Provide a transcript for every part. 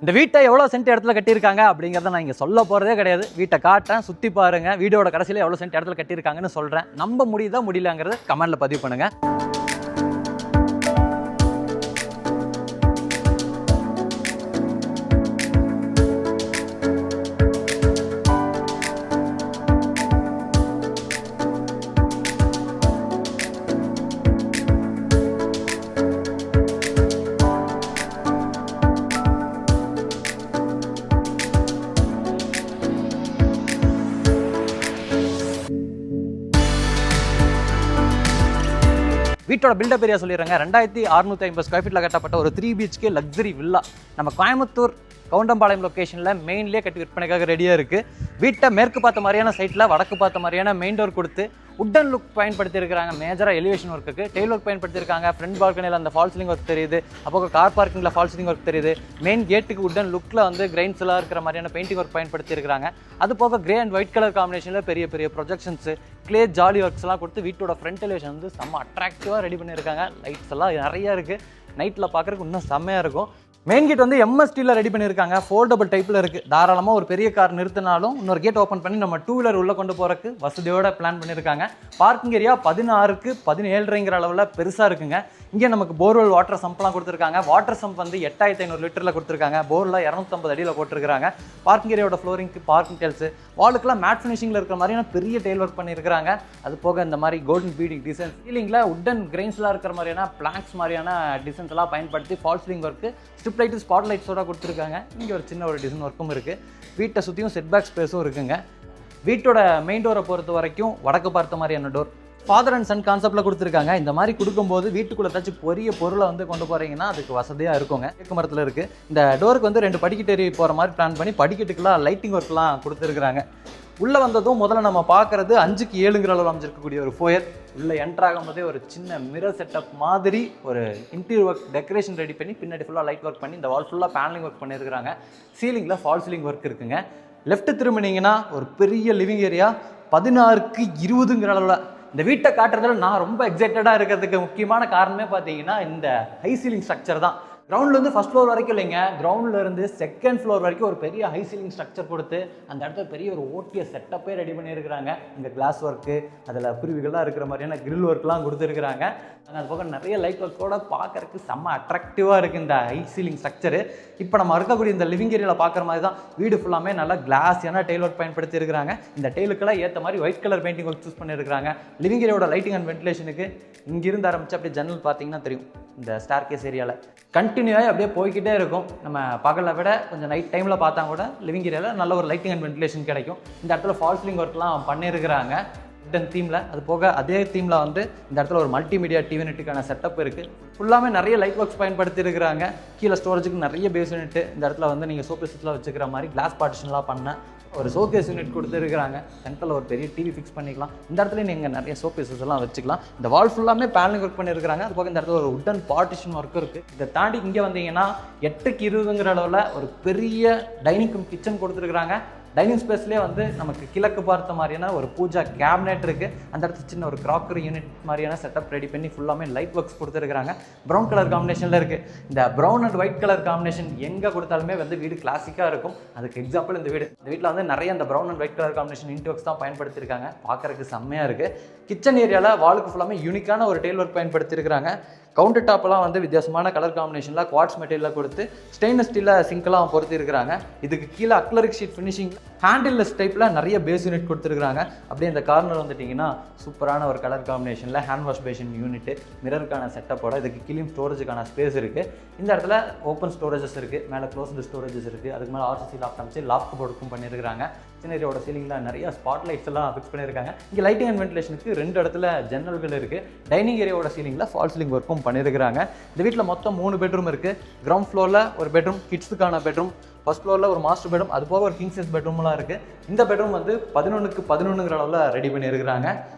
இந்த வீட்டை எவ்வளோ சென்ட் இடத்துல கட்டியிருக்காங்க அப்படிங்கிறத நான் இங்கே சொல்ல போகிறதே கிடையாது. வீட்டை காட்டுறேன், சுற்றி பாருங்கள். வீடியோட கடைசியில் எவ்வளோ சென்ட் இடத்துல கட்டியிருக்காங்கன்னு சொல்கிறேன். நம்ப முடியுதா முடியலங்கிறத கமெண்ட்டில் பதிவு பண்ணுங்கள். வீட்டோட பில்டப் ஏரியா சொல்லிடுறாங்க. 2650 ஸ்கொயர் ஃபீட்டில் கட்டப்பட்ட ஒரு 3 BHK லக்ஸரி வில்லா நம்ம கோயம்புத்தூர் கவுண்டம்பாளையம் லொக்கேஷனில் மெயின்லேயே கட்டி விற்பனைக்காக ரெடியாக இருக்குது. வீட்டை மேற்கு பார்த்த மாதிரியான சைட்டில் வடக்கு பார்த்த மாதிரியான மெயின் டோர் கொடுத்து உட்டன் லுக் பயன்படுத்தியிருக்கிறாங்க. மேஜராக எலிவேஷன் ஒர்க்குக்கு டெயில் ஒர்க் பயன்படுத்தியிருக்காங்க. ஃப்ரண்ட் பால்கனியில் அந்த ஃபால் சீலிங் ஒர்க் தெரியுது. அப்போ கார் பார்க்கிங்கில் ஃபால் சீலிங் ஒர்க் தெரியுது. மெயின் கேட்டுக்கு உட்டன் லுக்கில் வந்து கிரைன்ஸ் எல்லாம் இருக்கிற மாதிரியான பெயிண்டிங் ஒர்க் பயன்படுத்தியிருக்காங்க. அது போக கிரே அண்ட் ஒயிட் கலர் காம்பினேஷனில் பெரிய பெரிய ப்ரொஜெக்ஷன்ஸு கிளே ஜாலி ஒர்க்ஸ்லாம் கொடுத்து வீட்டோட ஃப்ரண்ட் எலிவேஷன் வந்து செம்ம அட்ராக்டிவாக ரெடி பண்ணியிருக்காங்க. லைட்ஸ் எல்லாம் நிறையா இருக்குது. நைட்டில் பார்க்குறதுக்கு இன்னும் செம்மையாக இருக்கும். மெயின் கேட் வந்து MSTல ரெடி பண்ணியிருக்காங்க. ஃபோல்டபுள் டைப்பில் இருக்குது. தாராளமாக ஒரு பெரிய கார் நிறுத்தினாலும் இன்னொரு கேட் ஓப்பன் பண்ணி நம்ம 2 வீலர் உள்ளே கொண்டு போகிறக்கு வசதியோட பிளான் பண்ணியிருக்காங்க. பார்க்கிங் ஏரியா 16க்கு 17.5ங்கிற அளவில் பெருசாக இருக்குங்க. இங்கே நமக்கு போர்வெல் வாட்டர் சம்ப்லாம் கொடுத்துருக்காங்க. வாட்டர் சம்ப் வந்து 8500 லிட்டரில் கொடுத்துருக்காங்க. போரில் 250 அடியில் போட்டிருக்காங்க. பார்க்கிங் ஏரியாவோட ஃப்ளோரிங்க்கு பார்க்கிங் டெயில்ஸு வாலுக்குலாம் மேட் ஃபினிஷிங்கில் இருக்கிற மாதிரியான பெரிய டெயில் ஒர்க் பண்ணியிருக்காங்க. அது போக இந்த மாதிரி கோல்டன் பீடிங் டிசைன்ஸ் சீலிங்கில் உட்டன் கிரெயின்ஸ்லாம் இருக்கிற மாதிரியான பிளாங்க்ஸ் மாதிரியான டிசைன்ஸ் எல்லாம் பயன்படுத்தி fall ceiling work strip light spot லைட்ஸோட கொடுத்துருக்காங்க. இங்கே ஒரு சின்ன ஒரு டிசைன் ஒர்க்கும் இருக்குது. வீட்டை சுற்றியும் செட்பேக் ஸ்பேஸும் இருக்குங்க. வீட்டோட மெயின் டோரை பொறுத்த வரைக்கும் வடக்கு பார்த்த மாதிரியான டோர் ஃபாதர் அண்ட் சன் கான்செப்டில் கொடுத்துருக்காங்க. இந்த மாதிரி கொடுக்கும்போது வீட்டுக்குள்ளே ஏதாச்சும் பெரிய பொருளை வந்து கொண்டு போகிறீங்கன்னா அதுக்கு வசதியாக இருக்குங்க. தேக்கு மரத்தில் இருக்குது. இந்த டோருக்கு வந்து 2 படிக்கட்டு ஏறி போகிற மாதிரி பிளான் பண்ணி படிக்கட்டுக்கெல்லாம் லைட்டிங் ஒர்க்லாம் கொடுத்துருக்குறாங்க. உள்ளே வந்ததும் முதல்ல நம்ம பார்க்குறது 5க்கு 7ங்கிற அளவில் அமைஞ்சிருக்கக்கூடிய ஒரு ஃபோயர். உள்ளே என்ட்ராகும் போதே ஒரு சின்ன மிரர் செட்டப் மாதிரி ஒரு இன்டீரியர் ஒர்க் டெக்கரேஷன் ரெடி பண்ணி பின்னாடி ஃபுல்லாக லைட் ஒர்க் பண்ணி இந்த வால் ஃபுல்லாக பேனலிங் ஒர்க் பண்ணியிருக்கிறாங்க. சீலிங்கில் ஃபால் சீலிங் ஒர்க் இருக்குங்க. லெஃப்ட் திரும்பினீங்கன்னா ஒரு பெரிய லிவிங் ஏரியா 16க்கு 20ங்கிற அளவில். இந்த வீட்டை காட்டுறதுல நான் ரொம்ப எக்ஸைட்டடாக இருக்கிறதுக்கு முக்கியமான காரணமே பார்த்தீங்கன்னா இந்த ஹை சீலிங் ஸ்ட்ரக்சர் தான். கிரவுண்ட்லேருந்து ஃபஸ்ட் ஃப்ளோர் வரைக்கும் இல்லைங்க, கிரவுண்ட்லேருந்து செகண்ட் ஃப்ளோர் வரைக்கும் ஒரு பெரிய ஹை சீலிங் ஸ்ட்ரக்சர் கொடுத்து அந்த இடத்துல பெரிய ஒரு ஓட்டிய செட்டப்பே ரெடி பண்ணியிருக்கிறாங்க. இந்த கிளாஸ் ஒர்க்கு அதில் குருவிகள்லாம் இருக்கிற மாதிரியான கிரில் ஒர்க்லாம் கொடுத்துருக்குறாங்க. அது போக நிறைய லைட் ஒர்க்கோட பார்க்கறதுக்கு செம்ம அட்ராக்டிவாக இருக்குது இந்த ஹை சீலிங் ஸ்ட்ரக்சரு. இப்போ நம்ம இருக்கக்கூடிய இந்த லிவிங் ஏரியாவில் பார்க்குற மாதிரி தான் வீடு ஃபுல்லாமே நல்லா கிளாஸியான டெயில் ஒர்க் பயன்படுத்தி இருக்கிறாங்க. இந்த டெயிலுக்கெல்லாம் ஏற்ற மாதிரி white colour painting work choose பண்ணியிருக்காங்க. லிவிங் ஏரியாவோட லைட்டிங் அண்ட் வென்டிலேஷனுக்கு இங்கிருந்து ஆரம்பிச்சு அப்படியே ஜன்னல் பார்த்தீங்கன்னா தெரியும். இந்த ஸ்டார் கேஸ் ஏரியாவில் கண்டினியூவாக அப்படியே போய்கிட்டே இருக்கும். நம்ம பகலை விட கொஞ்சம் நைட் டைமில் பார்த்தா கூட லிவிங் ஏரியாவில் நல்ல ஒரு லைட்டிங் அண்ட் வென்டிலேஷன் கிடைக்கும். இந்த இடத்துல ஃபால் சீலிங் ஒர்க்லாம் பண்ணியிருக்கிறாங்க உட்டன் தீமில். அது போக அதே தீமில் வந்து இந்த இடத்துல ஒரு மல்டிமீடியா டிவி யூனிட்டுக்கான செட்டப் இருக்குது. ஃபுல்லாமே நிறைய லைட் ஒர்க்ஸ் பயன்படுத்தி இருக்கிறாங்க. கீழே ஸ்டோரேஜுக்கு நிறைய பேஸ் யூனிட்டு. இந்த இடத்துல வந்து நீங்கள் சோகேஸ்லாம் வச்சுக்கிற மாதிரி கிளாஸ் பார்ட்டிஷன்லாம் பண்ண ஒரு ஷோகேஸ் யூனிட் கொடுத்துருக்குறாங்க. சென்டரில் ஒரு பெரிய டிவி ஃபிக்ஸ் பண்ணிக்கலாம். இந்த இடத்துல நீங்கள் நிறைய ஷோகேஸஸ் எல்லாம் வச்சுக்கலாம். இந்த வால் ஃபுல்லாமே பேனலிங் ஒர்க் பண்ணியிருக்கிறாங்க. அது போக இந்த இடத்துல ஒரு உட்டன் பார்ட்டிஷன் ஒர்க் இருக்குது. இதை தாண்டி இங்கே வந்தீங்கன்னா 8க்கு 20ங்கிற அளவில் ஒரு பெரிய டைனிங் கம் கிச்சன் கொடுத்துருக்குறாங்க. டைனிங் ஸ்பேஸ்லேயே வந்து நமக்கு கிழக்கு பார்த்த மாதிரியான ஒரு பூஜா கேபினெட் இருக்குது. அந்த இடத்துல சின்ன ஒரு கிராக்கரி யூனிட் மாதிரியான செட்டப் ரெடி பண்ணி ஃபுல்லாமே லைட் ஒர்க்ஸ் கொடுத்துருக்காங்க. ப்ரௌன் கலர் காம்பினேஷனில் இருக்குது. இந்த brown and white colour combination எங்கே கொடுத்தாலுமே வந்து வீடு கிளாசிக்காக இருக்கும். அதுக்கு எக்ஸாம்பிள் இந்த வீட்டில் வந்து நிறைய இந்த brown and white colour combination into works தான் பயன்படுத்தியிருக்காங்க. பார்க்குறதுக்கு செம்மையாக இருக்குது. கிச்சன் ஏரியாவில் வாலுக்கு ஃபுல்லாமே யூனிக்கான ஒரு டெயில் ஒர்க் பயன்படுத்தியிருக்காங்க. கவுண்டர் டாப்லாம் வந்து வித்தியாசமான கலர் காம்பினேஷனில் குவாட்ஸ் மெட்டீரியலில் கொடுத்து ஸ்டெயின்லெஸ் ஸ்டீலில் சிங்க்லாம் பொறுத்தி இருக்கிறாங்க. இதுக்கு கீழே அக்லரிக் ஷீட் ஃபினிஷிங் ஹேண்டில்லெஸ் டைப்பில் நிறைய பேஸ் யூனிட் கொடுத்துருக்காங்க. அப்படியே இந்த கார்னர் வந்துட்டிங்கன்னா சூப்பரான ஒரு கலர் காம்பினேஷனில் ஹேண்ட் வாஷ் பேஷன் யூனிட்டு மிரருக்கான செட்டப்போட இதுக்கு கீழே ஸ்டோரேஜுக்கான ஸ்பேஸ் இருக்குது. இந்த இடத்துல ஓப்பன் ஸ்டோரேஜஸ் இருக்குது. மேலே க்ளோஸ்டு ஸ்டோரேஜஸ் இருக்குது. அதுக்கு மேலே RCC லாஃப்ட் அமைச்சு லாஃப்ட் போர்டுக்கும் பண்ணியிருக்காங்க. கிச்சன் ஏரியாவோட சீலிங்கில் நிறைய ஸ்பாட் லைட்ஸ் எல்லாம் ஃபிக்ஸ் பண்ணியிருக்காங்க. இங்கே லைட்டிங் அண்ட் வென்டிலேஷனுக்கு 2 இடத்துல ஜன்னல்கள் இருக்குது. டைனிங் ஏரியாவோட சீலிங்கில் ஃபால் சீலிங் ஒர்க்கும் பண்ணியிருக்கிறாங்க. இந்த வீட்டில் மொத்தம் 3 பெட்ரூம் இருக்குது. கிரவுண்ட் ஃப்ளோரில் ஒரு பெட்ரூம், கிட்ஸுக்கான பெட்ரூம், ஃபர்ஸ்ட் ஃப்ளோரில் ஒரு மாஸ்டர் பெட்ரூம், அது போக ஒரு கிங் சைஸ் பெட்ரூம்லாம் இருக்குது. இந்த பெட்ரூம் வந்து 11க்கு 11ங்கிற அளவில் ரெடி பண்ணியிருக்கிறாங்க.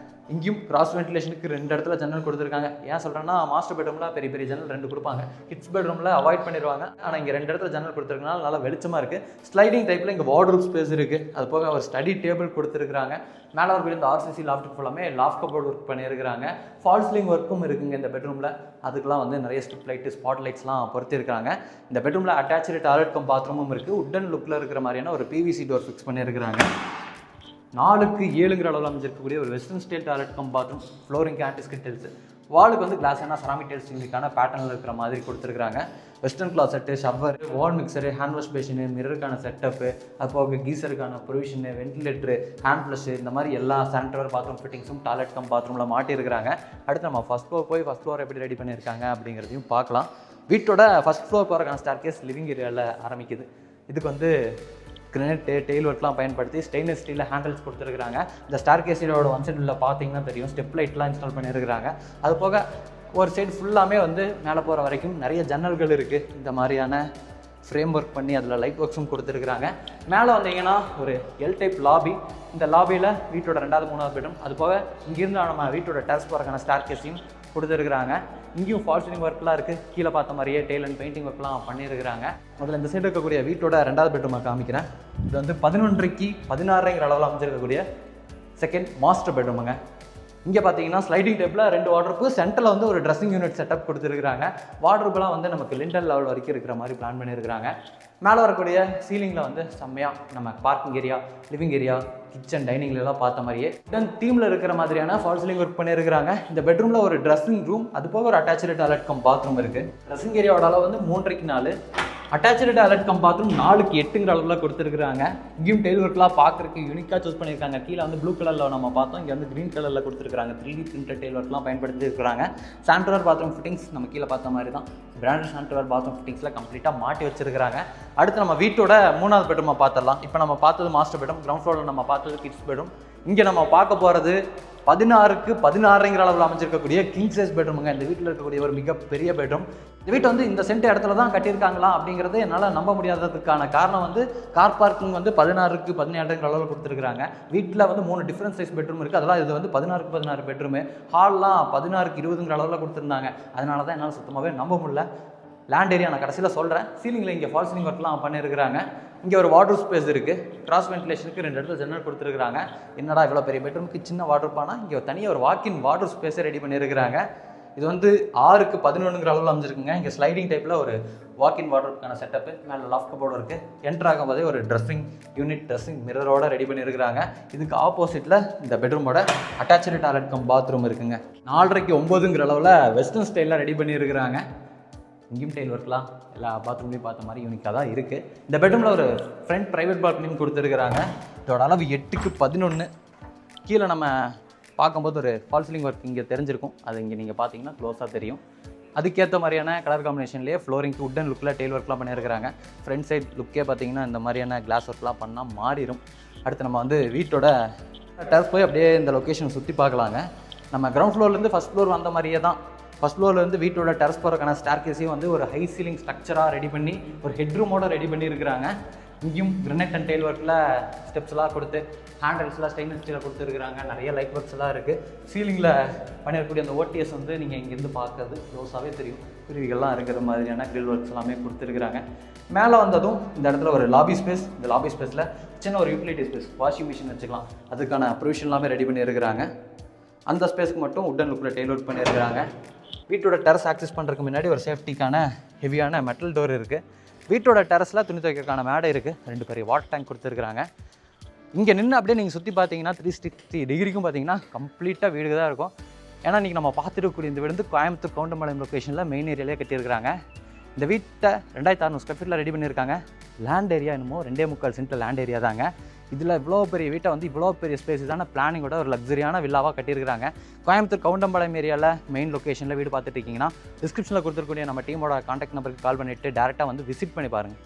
இங்கேயும் கிராஸ் வென்டிலேஷனுக்கு 2 இடத்துல ஜன்னல் கொடுத்துருக்காங்க. ஏன் சொல்கிறேன்னா மாஸ்டர் பெட்ரூமில் பெரிய பெரிய ஜன்னல் 2 கொடுப்பாங்க, கிட்ஸ் பெட்ரூமில் அவாய்ட் பண்ணிடுவாங்க. ஆனால் இங்கே 2 இடத்துல ஜன்னல் கொடுத்துருக்கனால நல்லா வெளிச்சமாக இருக்குது. ஸ்லைடிங் டைப்பில் இங்கே வார்ட்ரோப் ஸ்பேஸ் இருக்குது. அது போக ஒரு ஸ்டடி டேபிள் கொடுத்துருக்காங்க. மேலே ஒரு இந்த ஆர்சிசி லாஃப்ட் ஃபுல்லாமே லாஃப்ட் கபோர்ட் ஒர்க் பண்ணியிருக்காங்க. ஃபால் சீலிங் ஒர்க்கும் இருக்குங்க இந்த பெட்ரூமில். அதுக்கெலாம் வந்து நிறைய ஸ்ட்ரிப் லைட்டு ஸ்பாட் லைட்ஸ்லாம் பொறுத்திருக்காங்க. இந்த பெட்ரூமில் அட்டாச்சு டாய்லெட் கம் பாத்ரூமும் இருக்குது. உட்டன் லுக்கில் இருக்கிற மாதிரியான ஒரு பிவிசி டோர் ஃபிக்ஸ் பண்ணியிருக்கிறாங்க. 4க்கு 7ங்கிற அளவில் அமைஞ்சிருக்கக்கூடிய ஒரு western style toilet cum bathroom. Flooring antiskid tiles, வாலுக்கு வந்து கிளாஸ் ஏன்னா செராமிக் டைல்ஸ் இதுக்கான பேட்டர்னில் இருக்கிற மாதிரி கொடுத்துருக்காங்க. Western closet, shower, wall mixer, hand wash basin, மிரருக்கான செட்டப்பு, அது போக கீசருக்கான ப்ரொவிஷனு, வென்டிலேட்டரு, ஹேண்ட் ஃப்ளஷு, இந்த மாதிரி எல்லா சானிட்டரி பாத்ரூம் ஃபிட்டிங்ஸும் டாய்லெட் கம் பாத்ரூமில் மாட்டியிருக்கிறாங்க. அடுத்து நம்ம ஃபஸ்ட் ஃப்ளோர் போய் ஃபஸ்ட் ஃப்ளோர் எப்படி ரெடி பண்ணியிருக்காங்க அப்படிங்கிறதையும் பார்க்கலாம். வீட்டோட ஃபஸ்ட் ஃப்ளோர் போகிறக்கான ஸ்டார் கேஸ் லிவிங் ஏரியாவில் ஆரம்பிக்குது. இதுக்கு வந்து கிரனைட்டு டெயில் ஒர்க்லாம் பயன்படுத்தி ஸ்டெயின்லெஸ் ஸ்டீலில் ஹேண்டில்ஸ் கொடுத்துருக்காங்க. இந்த ஸ்டார் கேஸோட ஒன் சைடில் பார்த்தீங்கன்னா தெரியும் ஸ்டெப் லைட்லாம் இன்ஸ்டால் பண்ணியிருக்கிறாங்க. அது போக ஒரு சைடு ஃபுல்லாமே வந்து மேலே போகிற வரைக்கும் நிறைய ஜன்னல்கள் இருக்குது. இந்த மாதிரியான ஃப்ரேம் ஒர்க் பண்ணி அதில் லைட் ஒர்க்ஸும் கொடுத்துருக்குறாங்க. மேலே வந்தீங்கன்னா ஒரு எல் டைப் லாபி. இந்த லாபியில் வீட்டோட 2வது 3வது பெட்ரூம், அது போக இங்கிருந்து நம்ம வீட்டோட டெரஸ் போகிறக்கான ஸ்டார் கேஸையும் கொடுத்துருக்குறாங்க. இங்கேயும் ஃபால் சீலிங் ஒர்க்லாம் இருக்குது. கீழே பார்த்த மாதிரியே டெய்ல் அண்ட் பெயிண்டிங் ஒர்க்லாம் பண்ணியிருக்கிறாங்க. முதல்ல இந்த சைடு இருக்கக்கூடிய வீட்டோட 2வது பெட்ரூமை காமிக்கிறேன். இது வந்து 11.5க்கு 16ங்கிற அளவில் அமைஞ்சிருக்கக்கூடிய செகண்ட் மாஸ்டர் பெட்ரூமுங்க. இங்கே பார்த்தீங்கன்னா ஸ்லைடிங் டைப்பில் 2 வார்ட்ரோப்பு, சென்டரில் வந்து ஒரு ட்ரெஸ்ஸிங் யூனிட் செட்டப் கொடுத்துருக்காங்க. வார்ட்ரோப்லாம் வந்து நமக்கு லிண்டல் லெவல் வரைக்கும் இருக்கிற மாதிரி பிளான் பண்ணியிருக்கிறாங்க. மேலே வரக்கூடிய சீலிங்கில் வந்து செம்மையாக நம்ம parking area, living area, kitchen, டைனிங்லாம் பார்த்த மாதிரியே தென் தீமில் இருக்கிற மாதிரியான ஃபால் சீலிங் ஒர்க் பண்ணியிருக்கிறாங்க. இந்த பெட்ரூமில் ஒரு ட்ரெஸ்ஸிங் ரூம், அது போக ஒரு அட்டாச்சு டாய்லெட் கம் பாத்ரூம் இருக்குது. ட்ரெஸ்ஸிங் ஏரியாவோட அளவு வந்து 3.5க்கு 4, அட்டாச்சு டாய்லெட் கம் பாத்ரூம் 4க்கு 8ங்கிற அளவில் கொடுத்துருக்காங்க. இங்கேயும் டெயில் ஒர்க்லாம் பார்க்குறதுக்கு யூனிக்காக சூஸ் பண்ணியிருக்காங்க. கீழே வந்து ப்ளூ கலரில் நம்ம பார்த்தோம், இங்கே வந்து க்ரீன் கலரில் கொடுத்துருக்காங்க. 3D பிரிண்டட் டெயில் ஒர்க்லாம் பயன்படுத்தி இருக்கிறாங்க. சானிட்டரி பாத்ரூம் ஃபிட்டிங்ஸ் நம்ம கீழே பார்த்த மாதிரி தான் பிராண்டட் சானிட்டரி பாத்ரூம் ஃபிட்டிங்ஸில் கம்ப்ளீட்டாக மாட்டி வச்சிருக்காங்க. அடுத்து நம்ம வீட்டோட 3வது பெட்ரூமை பார்த்துடலாம். இப்போ நம்ம பார்த்தது மாஸ்டர் பெட்ரூம், கிரவுண்ட் ஃப்ளோரில் நம்ம பார்த்தது கிட்ஸ் பெட்ரூம். இங்கே நம்ம பார்க்க போகிறது 16க்கு 16ங்கிற அளவில் அமைஞ்சிருக்கக்கூடிய கிங் சைஸ் பெட்ரூமுங்க. இந்த வீட்டில் இருக்கக்கூடிய ஒரு மிகப்பெரிய பெட்ரூம். இந்த வீட்டை வந்து இந்த சென்ட் இடத்துல தான் கட்டியிருக்காங்களா அப்படிங்கிறது என்னால் நம்ப முடியாததுக்கான காரணம் வந்து கார் பார்க்கிங் வந்து 16க்கு 17ங்கிற அளவில் கொடுத்துருக்காங்க. வீட்டில் வந்து 3 டிஃப்ரெண்ட் சைஸ் பெட்ரூம் இருக்குது. அதெல்லாம் இது வந்து 16க்கு 16 பெட்ரூமு. ஹால்லாம் 16க்கு 20ங்கிற அளவில் கொடுத்துருந்தாங்க. அதனால தான் என்னால் சுத்தமாகவே நம்ப முடியல. லேண்ட் ஏரியா நான் கடைசியில் சொல்கிறேன். சீலிங்கில் இங்கே ஃபால் சீலிங் ஒர்க்லாம் பண்ணியிருக்கிறாங்க. இங்கே ஒரு வார்ட்ரோப் ஸ்பேஸ் இருக்குது. கிராஸ் வென்டிலேஷனுக்கு 2 இடத்துல ஜன்னல் கொடுத்துருக்காங்க. என்னடா இவ்வளோ பெரிய பெட்ரூமுக்கு சின்ன வார்ட்ரோப்பானா, இங்கே தனியாக ஒரு வாக்கின் வார்ட்ரோப் ஸ்பேஸை ரெடி பண்ணியிருக்கிறாங்க. இது வந்து 6க்கு 11ங்கிற அளவில் அமைஞ்சிருக்குங்க. இங்கே ஸ்லைடிங் டைப்பில் ஒரு வாக்கின் வார்ட்ரோப்க்கான செட்டப்பு, மேலே லாஃப்ட் கபோர்டு இருக்குது. என்ட்ரு ஆகும்போதே ஒரு ட்ரெஸ்ஸிங் யூனிட், ட்ரெஸ்ஸிங் மிரரோட ரெடி பண்ணியிருக்கிறாங்க. இதுக்கு ஆப்போசிட்டில் இந்த பெட்ரூமோட அட்டாச்சு டாய்லெட் கம் பாத்ரூம் இருக்குங்க. 4.5க்கு 9ங்கிற அளவில் வெஸ்டர்ன் ஸ்டைலில் ரெடி பண்ணியிருக்கிறாங்க. இங்கேயும் டைல் ஒர்க்லாம் எல்லா பாத்ரூம்லேயும் பார்த்த மாதிரி யூனிக்காக தான் இருக்குது. இந்த பெட்ரூமில் ஒரு ஃப்ரண்ட் ப்ரைவேட் பால்கனியும் கொடுத்துருக்குறாங்க. இதோட அளவு 8க்கு 11. கீழே நம்ம பார்க்கும்போது ஒரு ஃபால் சீலிங் ஒர்க் இங்கே தெரிஞ்சிருக்கும். அது இங்கே நீங்கள் பார்த்தீங்கன்னா க்ளோஸாக தெரியும். அதுக்கேற்ற மாதிரியான கலர் காம்பினேஷன்லேயே ஃப்ளோரிங்க்கு உட்டன் லுக்கில் டெயில் ஒர்க்லாம் பண்ணியிருக்கிறாங்க. ஃப்ரண்ட் சைட் லுக்கே பார்த்தீங்கன்னா இந்த மாதிரியான கிளாஸ் ஒர்க்லாம் பண்ணால் மாறிடும். அடுத்து நம்ம வந்து வீட்டோட டெரஸ் போய் அப்படியே இந்த லொக்கேஷன் சுற்றி பார்க்கலாங்க. நம்ம கிரவுண்ட் ஃப்ளோர்லேருந்து ஃபஸ்ட் ஃப்ளோர் வந்த மாதிரியே தான். ஃபஸ்ட் ஃப்ளோர்லேருந்து வீட்டோட டெரஸ் போகிறக்கான ஸ்டார் கேஸையும் வந்து ஒரு ஹை சீலிங் ஸ்ட்ரக்சராக ரெடி பண்ணி ஒரு ஹெட்ரூமோட ரெடி பண்ணியிருக்கிறாங்க. இங்கேயும் கிரனைட் அண்ட் டெயில் ஒர்க்கில் ஸ்டெப்ஸ்லாம் கொடுத்து ஹேண்டில்ஸ்லாம் ஸ்டெயின்லெஸ் ஸ்டீலில் கொடுத்துருக்குறாங்க. நிறைய லைட் ஒர்க்ஸ்லாம் இருக்குது. சீலிங்கில் பண்ணியிருக்கக்கூடிய அந்த ஓடிஎஸ் வந்து நீங்கள் இங்கேருந்து பார்க்கறது க்ளோஸாகவே தெரியும். குருவிகள்லாம் இருக்கிற மாதிரியான கிரில் ஒர்க்ஸ் எல்லாமே கொடுத்துருக்குறாங்க. மேலே வந்ததும் இந்த இடத்துல ஒரு லாபி ஸ்பேஸ். இந்த லாபி ஸ்பேஸில் சின்ன ஒரு யூட்டிலிட்டி ஸ்பேஸ், வாஷிங் மிஷின் வச்சுக்கலாம். அதுக்கான ப்ரொவிஷன் எல்லாமே ரெடி பண்ணியிருக்கிறாங்க. அந்த ஸ்பேஸ்க்கு மட்டும் உட்டன் லுக்கில் டெயில் ஒர்க் பண்ணியிருக்கிறாங்க. வீட்டோட டெரஸ் ஆக்சஸ் பண்ணுறதுக்கு முன்னாடி ஒரு சேஃப்டிக்கான ஹெவியான மெட்டல் டோர் இருக்குது. வீட்டோட டெரஸில் துணி துவைக்கிறதுக்கான மேடை இருக்குது. 2 பெரிய வாட்டர் டேங்க் கொடுத்துருக்குறாங்க. இங்கே நின்று அப்படியே நீங்கள் சுற்றி பார்த்தீங்கன்னா 360 டிகிரிக்கும் பார்த்தீங்கன்னா கம்ப்ளீட்டாக வீடு தான் இருக்கும். ஏன்னா இன்றைக்கி நம்ம பார்த்துருக்கக்கூடிய இந்த வீடு வந்து கோயம்புத்தூர் கவுண்டம்பாளையம் லொக்கேஷனில் மெயின் ஏரியாலே கட்டியிருக்கிறாங்க. இந்த வீட்டை 2600 ஸ்கொயர் ஃபீட்டில் ரெடி பண்ணியிருக்காங்க. லேண்ட் ஏரியா என்னமோ 2.25 சென்ட்டில் லேண்ட் ஏரியா தாங்க. இதில் இவ்வளோ பெரிய வீட்டை வந்து இவ்வளோ பெரிய ஸ்பேஸஸான பிளானிங்கோட ஒரு லக்ஸரியான வில்லாவாக கட்டியிருக்காங்க. கோயம்புத்தூர் கவுண்டம்பாளையம் ஏரியாவில் மெயின் லொக்கேஷனில் வீடு பார்த்துட்டு இருக்கீங்கன்னா டிஸ்கிரிப்ஷனில் கொடுத்துருக்கூடிய நம்ம டீமோட கான்டாக்ட் நம்பருக்கு கால் பண்ணிவிட்டு டேரெக்டாக வந்து விசிட் பண்ணி பாருங்கள்.